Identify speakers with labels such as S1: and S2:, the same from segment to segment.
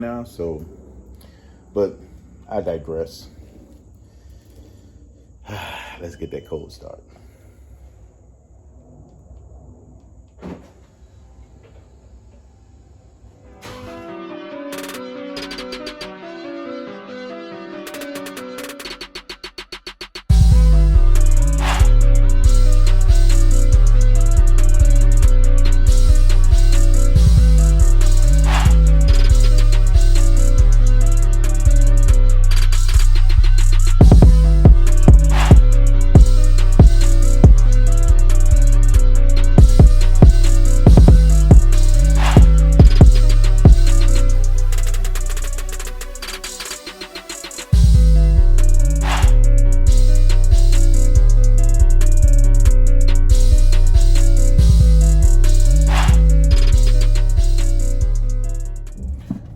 S1: now, so, but I digress. Let's get that cold start.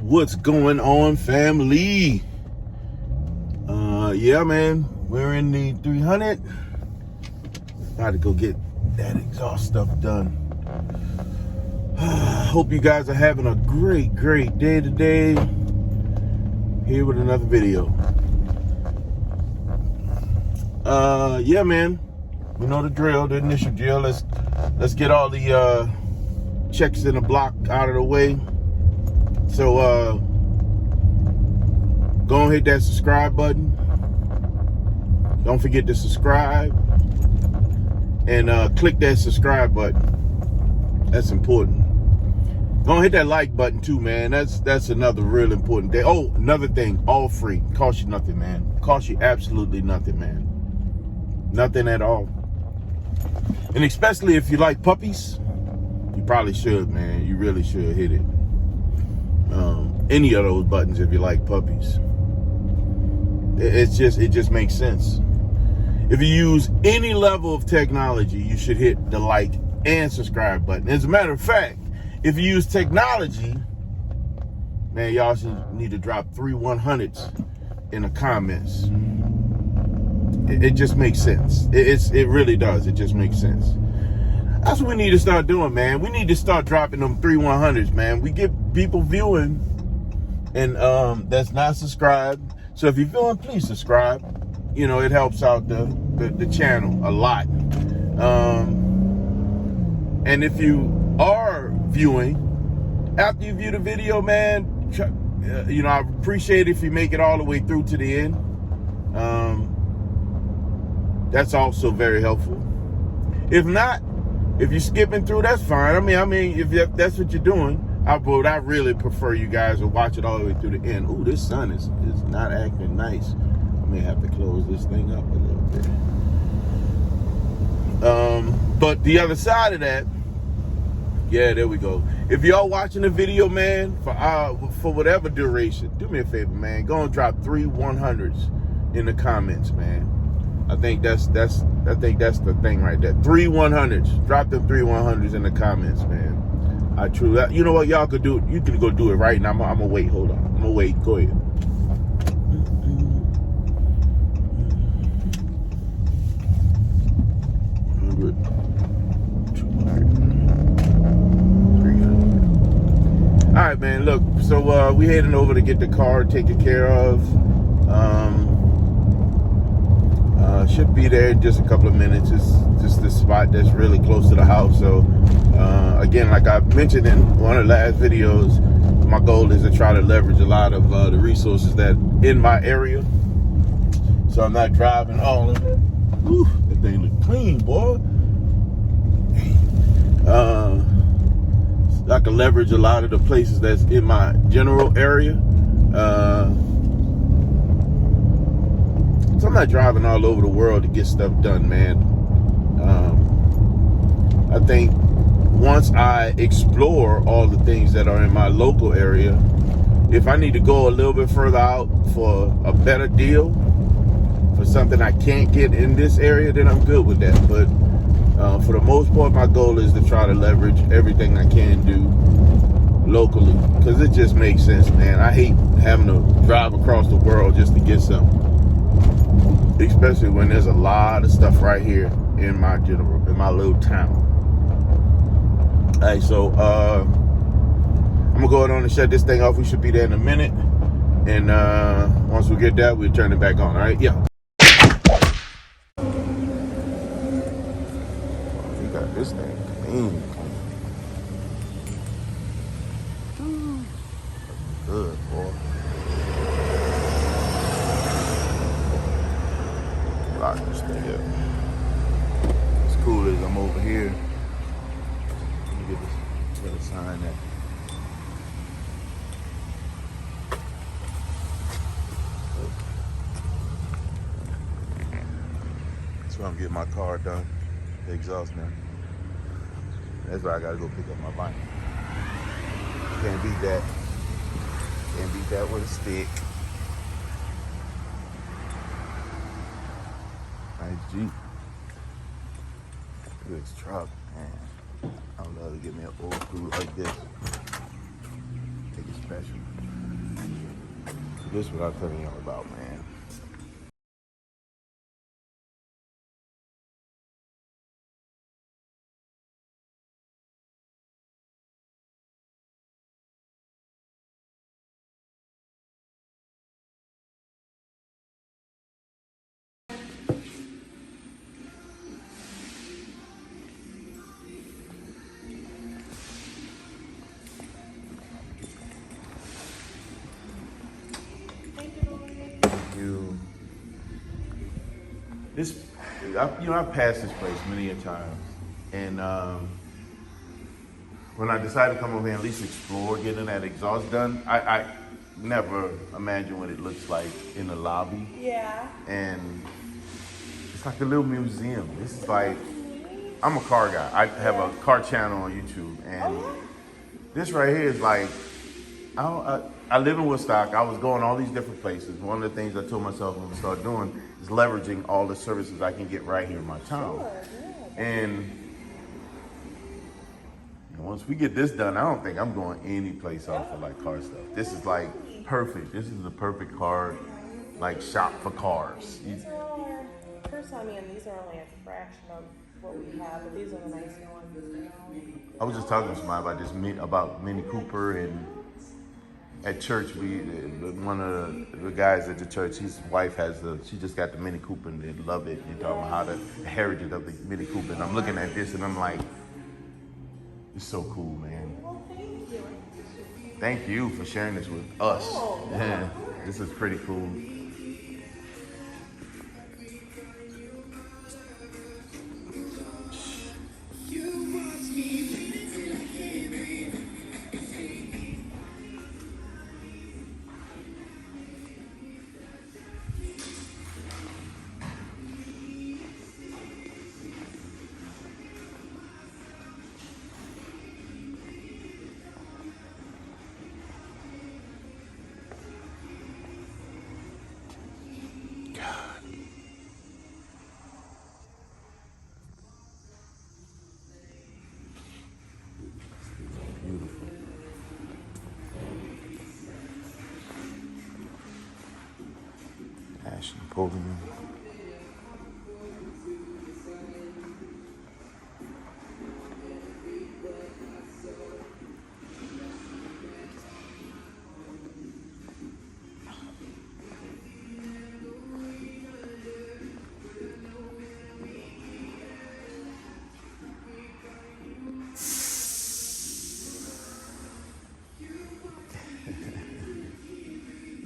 S1: What's going on, family? Yeah, man, we're in the 300. Got to go get that exhaust stuff done. Hope you guys are having a great day today. Here with another video. Yeah, man, you know the drill, the initial drill. Let's get all the checks in the block out of the way. So go and hit that subscribe button. Don't forget to subscribe and click that subscribe button. That's important. Go and hit that like button too, man. That's another real important thing. Oh, another thing, all free. Cost you nothing, man. Cost you absolutely nothing, man. Nothing at all. And especially if you like puppies, you probably should, man. You really should hit it. Any of those buttons if you like puppies. It just makes sense. If you use any level of technology, you should hit the like and subscribe button. As a matter of fact, if you use technology, man, y'all should need to drop 3 100s in the comments. It just makes sense. It really does. It just makes sense. That's what we need to start doing, man. We need to start dropping them 3 100s, man. We get people viewing and that's not subscribed. So if you're viewing, please subscribe. You know, it helps out the channel a lot. And if you are viewing, after you view the video, man, you know, I appreciate if you make it all the way through to the end. That's also very helpful. If not, if you're skipping through, that's fine. I mean, if that's what you're doing, I really prefer you guys to watch it all the way through the end. Ooh, this sun is not acting nice. I may have to close this thing up a little bit. But the other side of that, yeah, there we go. If y'all watching the video, man, for whatever duration, do me a favor, man. Go and drop 3 100s in the comments, man. I think that's the thing right there. 3 100s. Drop them 3 100s in the comments, man. I truly, you know what, y'all could do. You can go do it right now. I'm gonna wait. Hold on. I'm gonna wait. Go ahead. 100, 200, 300. All right, man. Look, so we heading over to get the car taken care of. Should be there in just a couple of minutes. It's just this spot that's really close to the house. So again, like I mentioned in one of the last videos, my goal is to try to leverage a lot of the resources that in my area. So I'm not driving all of it. Whew, that thing look clean, boy. I can leverage a lot of the places that's in my general area. So I'm not driving all over the world to get stuff done, man. I think once I explore all the things that are in my local area, if I need to go a little bit further out for a better deal, for something I can't get in this area, then I'm good with that. But for the most part, my goal is to try to leverage everything I can do locally, because it just makes sense, man. I hate having to drive across the world just to get something. Especially when there's a lot of stuff right here in my little town. All right, so I'm gonna go ahead on and shut this thing off. We should be there in a minute. And once we get that, we'll turn it back on, all right? Yeah. We got this thing clean. Good, boy. Lock this thing up. What's cool is I'm over here. Let me get this little sign there. That's where I'm getting my car done. The exhaust now. That's why I gotta go pick up my bike. Can't beat that. Can't beat that with a stick. Nice Jeep. Look at this truck, man. I would love to get me an old school like this. Take it special. This is what I'm telling y'all about, man. This, I've passed this place many a times, and when I decided to come over here and at least explore getting that exhaust done, I never imagined what it looks like in the lobby.
S2: Yeah.
S1: And it's like a little museum. This is like, I'm a car guy. I have a car channel on YouTube, and this right here is like, I live in Woodstock. I was going all these different places. One of the things I told myself I'm gonna start doing is leveraging all the services I can get right here in my town.
S2: Sure, yeah.
S1: And once we get this done, I don't think I'm going any place else for like car stuff. This is like perfect. This is the perfect car, like shop for cars.
S2: These are all our, first, I mean, these are only a fraction of what we have, but these are the nicer ones.
S1: I was just talking to somebody about this, about Mini Cooper, and at church, one of the guys at the church, his wife she just got the Mini Cooper and they love it. They're talking about how the heritage of the Mini Cooper. And I'm looking at this and I'm like, it's so cool, man.
S2: Well, thank you.
S1: Thank you for sharing this with us.
S2: Oh,
S1: Yeah, this is pretty cool. Napoleon.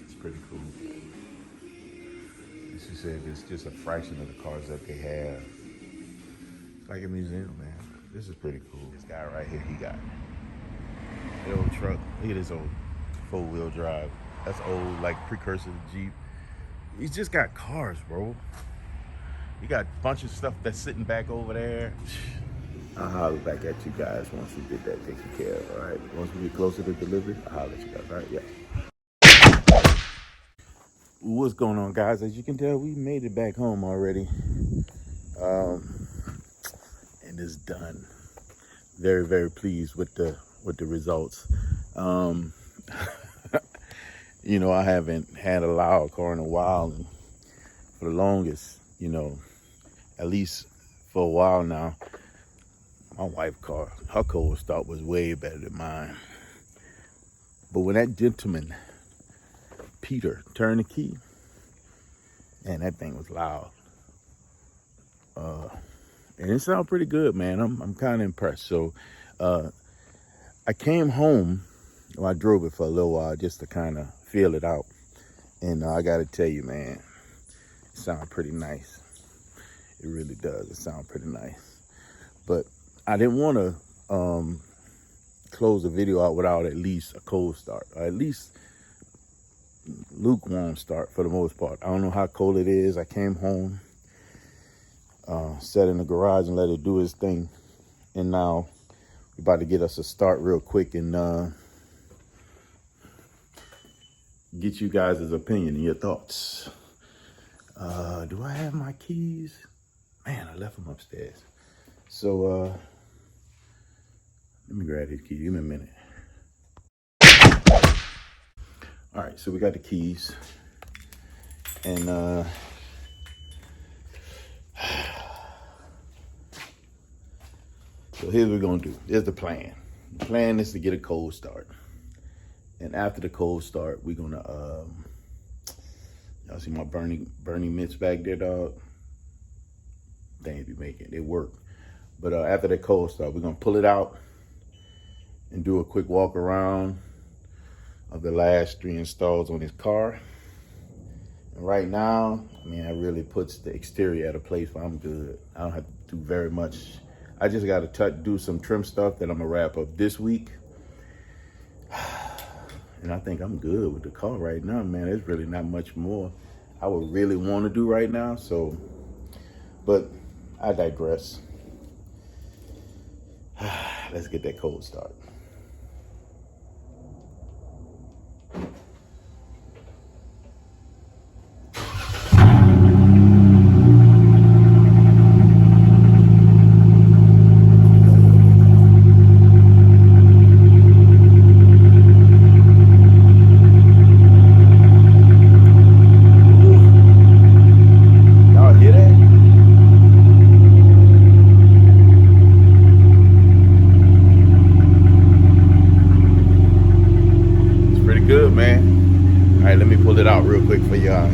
S1: It's pretty cool. She said it's just a fraction of the cars that they have. It's like a museum, man. This is pretty cool. This guy right here, he got the old truck. Look at this old 4-wheel drive. That's old, like precursor to Jeep. He's just got cars, bro. He got a bunch of stuff that's sitting back over there. I'll holler back at you guys once we get that taken care of, all right? Once we get closer to delivery, I'll holler at you guys, all right? Yeah. What's going on, guys? As you can tell, we made it back home already. And it's done. Very, very pleased with the results. You know, I haven't had a loud car in a while, and for the longest, you know, at least for a while now, my wife's car, her cold start was way better than mine. But when that gentleman, Peter, turned the key, man, that thing was loud. And it sounded pretty good, man. I'm kind of impressed. So I came home, well, I drove it for a little while just to kind of feel it out. And I got to tell you, man, it sounds pretty nice. It really does. It sounds pretty nice. But I didn't want to close the video out without at least a cold start, or at least lukewarm start for the most part. I don't know how cold it is. I came home, sat in the garage and let it do its thing. And now we're about to get us a start real quick and get you guys' opinion and your thoughts. Do I have my keys? Man, I left them upstairs. So let me grab these keys. Give me a minute. All right, so we got the keys. And so here's what we're gonna do. Here's the plan. The plan is to get a cold start. And after the cold start, we're gonna y'all see my burning mitts back there, dog? Things be making it work. But after the cold start, we're gonna pull it out and do a quick walk around of the last 3 installs on this car. And right now, I mean, that really puts the exterior at a place where I'm good. I don't have to do very much. I just got to do some trim stuff that I'm gonna wrap up this week. And I think I'm good with the car right now, man. There's really not much more I would really want to do right now. So, but I digress. Let's get that cold start. Good, man. All right, let me pull it out real quick for y'all.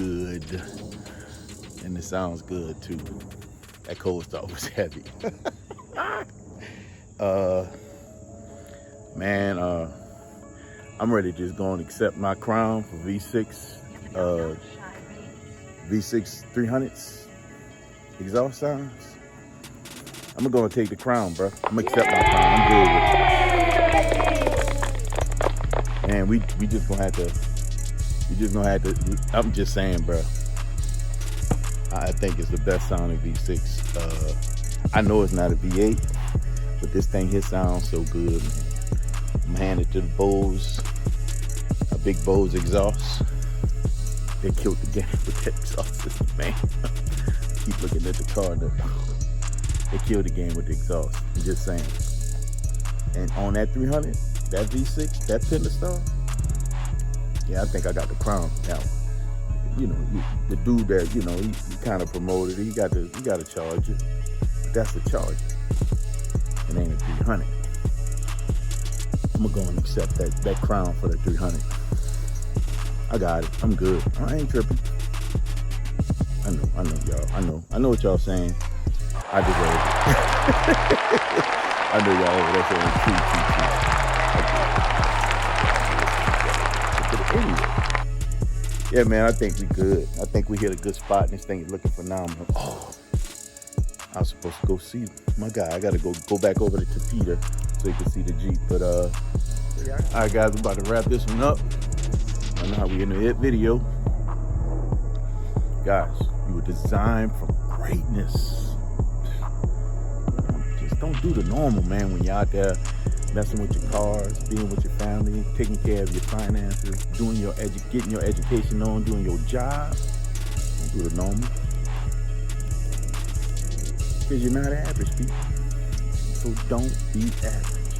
S1: good. And it sounds good too. That cold start was heavy. Man, I'm ready to just go and accept my crown for V6 300s exhaust sounds. I'm gonna go and take the crown, bro. I'm gonna accept my crown. I'm good with it. Man, we just gonna have to. I'm just saying, bro. I think it's the best sounding V6. I know it's not a V8, but this thing here sounds so good, man. I'm handed to the BigBoz, a BigBoz exhaust. They killed the game with that exhaust system, man. I keep looking at the car. They killed the game with the exhaust. I'm just saying. And on that 300, that V6, that Pentastar, yeah, I think I got the crown now. You know, the dude that, you know, he kind of promoted it. He got to charge it. That's the charger. It ain't a 300. I'm gonna go and accept that crown for the 300. I got it. I'm good. I ain't tripping. I know, y'all. I know what y'all saying. I deserve it. I know y'all over there saying true. Anyway. Yeah, man, I think we good. I think we hit a good spot, and this thing is looking phenomenal. Oh, I was supposed to go see my guy. I got to go back over to Peter so you can see the Jeep. But, all right, guys, we're about to wrap this one up. I know how we end the video. Guys, you were designed for greatness. Just don't do the normal, man, when you're out there messing with your cars, being with your family, taking care of your finances, doing getting your education on, doing your job. Don't do the normal. Because you're not average, people. So don't be average.